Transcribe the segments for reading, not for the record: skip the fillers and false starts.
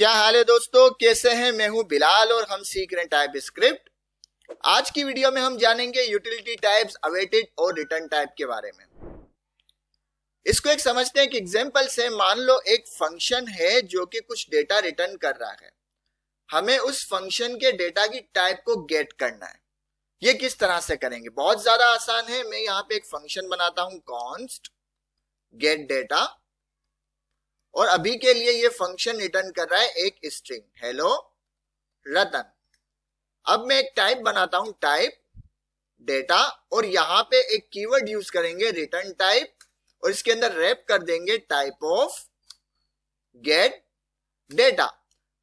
क्या हाल है दोस्तों, कैसे हैं? मैं हूं बिलाल और हम सीख रहे हैं टाइप स्क्रिप्ट। आज की वीडियो में हम जानेंगे यूटिलिटी टाइप्स, अवेटेड और रिटर्न टाइप के बारे में। इसको एक समझते हैं कि एग्जांपल से मान लो एक फंक्शन है जो कि कुछ डेटा रिटर्न कर रहा है। हमें उस फंक्शन के डेटा की टाइप को गेट करना है। ये किस तरह से करेंगे? बहुत ज्यादा आसान है। मैं यहाँ पे एक फंक्शन बनाता हूं, कॉन्स्ट गेट डेटा, और अभी के लिए ये फंक्शन रिटर्न कर रहा है एक स्ट्रिंग, हेलो रतन। अब मैं एक टाइप बनाता हूं, टाइप डेटा, और यहां पे एक कीवर्ड यूज करेंगे रिटर्न टाइप, और इसके अंदर रैप कर देंगे टाइप ऑफ गेट डेटा।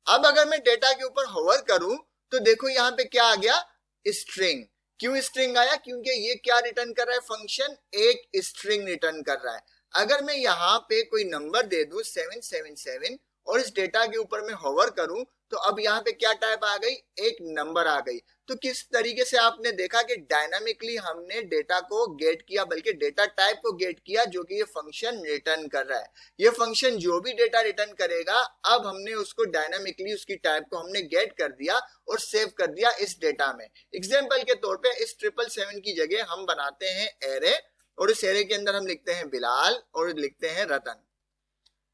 अब अगर मैं डेटा के ऊपर होवर करूं तो देखो यहां पे क्या आ गया, स्ट्रिंग। क्यों स्ट्रिंग आया? क्योंकि ये क्या रिटर्न कर रहा है? फंक्शन एक स्ट्रिंग रिटर्न कर रहा है। अगर मैं यहां पे कोई नंबर दे दूं 777 और इस डेटा के ऊपर मैं होवर करूं तो अब यहां पे क्या टाइप आ गई? एक नंबर आ गई। तो किस तरीके से आपने देखा कि डायनामिकली हमने डेटा को गेट किया, बल्कि डेटा टाइप को गेट किया जो कि ये फंक्शन रिटर्न कर रहा है। ये फंक्शन जो भी डेटा रिटर्न करेगा, अब हमने उसको डायनामिकली उसकी टाइप को हमने गेट कर दिया और सेव कर दिया इस डेटा में। एग्जाम्पल के तौर पे इस 777 की जगह हम बनाते हैं एरे, और इस एरे के अंदर हम लिखते हैं बिलाल और लिखते हैं रतन।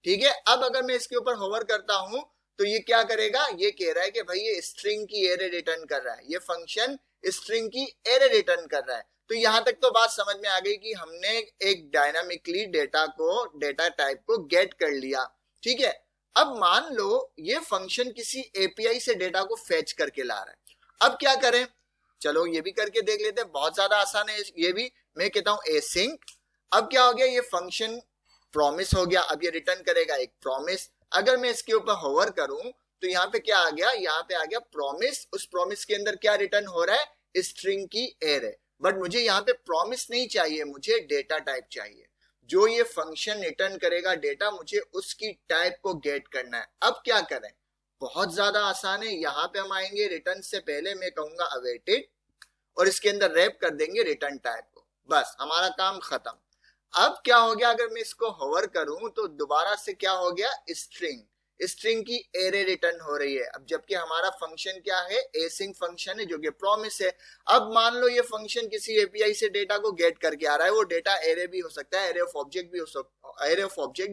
ठीक है। अब अगर मैं इसके ऊपर होवर करता हूं तो ये क्या करेगा? ये कह रहा है कि भाई ये स्ट्रिंग की एरे रिटर्न कर रहा है, ये फंक्शन स्ट्रिंग की एरे रिटर्न कर रहा है। तो यहां तक तो बात समझ में आ गई कि हमने एक डायनामिकली डेटा टाइप को गेट कर लिया। ठीक है। अब मान लो ये फंक्शन किसी एपीआई से डेटा को फेच करके ला रहा है। अब क्या करें? चलो ये भी करके देख लेते हैं, बहुत ज्यादा आसान है ये भी। मैं कहता हूं एसिंक। अब क्या हो गया? ये फंक्शन प्रॉमिस हो गया, अब ये रिटर्न करेगा एक प्रॉमिस। अगर मैं इसके ऊपर होवर करूं तो यहाँ पे क्या आ गया? यहाँ पे आ गया प्रॉमिस। उस प्रॉमिस के अंदर क्या रिटर्न हो रहा है? स्ट्रिंग की एरे। बट मुझे यहाँ पे प्रॉमिस नहीं चाहिए, मुझे डेटा टाइप चाहिए। जो ये फंक्शन रिटर्न करेगा डेटा, मुझे उसकी टाइप को गेट करना है। अब क्या करें? बहुत ज्यादा आसान है। यहाँ पे हम आएंगे, रिटर्न से पहले मैं कहूंगा अवेटेड, और इसके अंदर रैप कर देंगे रिटर्न टाइप को। बस हमारा काम खत्म। अब क्या हो गया? अगर मैं इसको होवर करूं तो दोबारा से क्या हो गया? स्ट्रिंग की एरे रिटर्न हो रही है। अब जबकि हमारा फंक्शन क्या है? एसिंक फंक्शन है जो कि प्रॉमिस है। अब मान लो ये फंक्शन किसी एपीआई से डेटा को गेट करके आ रहा है। वो डेटा एरे भी हो सकता है, एरे ऑफ ऑब्जेक्ट भी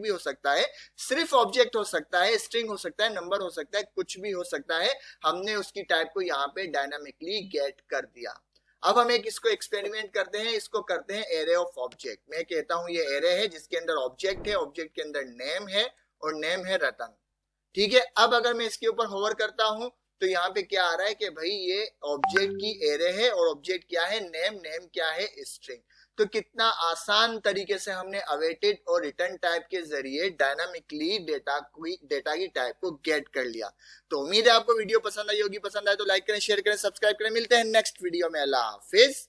हो सकता है, सिर्फ ऑब्जेक्ट हो सकता है, स्ट्रिंग हो सकता है, नंबर हो सकता है, कुछ भी हो सकता है। हमने उसकी टाइप को यहाँ पे डायनामिकली गेट कर दिया। अब हम एक इसको एक्सपेरिमेंट करते हैं, इसको करते हैं एरे ऑफ ऑब्जेक्ट। मैं कहता हूं ये एरे है जिसके अंदर ऑब्जेक्ट है, ऑब्जेक्ट के अंदर नेम है और नेम है रतन। ठीक है। अब अगर मैं इसके ऊपर होवर करता हूं तो यहाँ पे क्या आ रहा है कि भाई ये ऑब्जेक्ट की एरे है, और ऑब्जेक्ट क्या है? नेम। नेम क्या है? स्ट्रिंग। तो कितना आसान तरीके से हमने अवेटेड और रिटर्न टाइप के जरिए डायनामिकली डेटा की टाइप को गेट कर लिया। तो उम्मीद है आपको वीडियो पसंद आई होगी। पसंद आए तो लाइक करें, शेयर करें, सब्सक्राइब करें। मिलते हैं नेक्स्ट वीडियो में। अल्लाह हाफिज।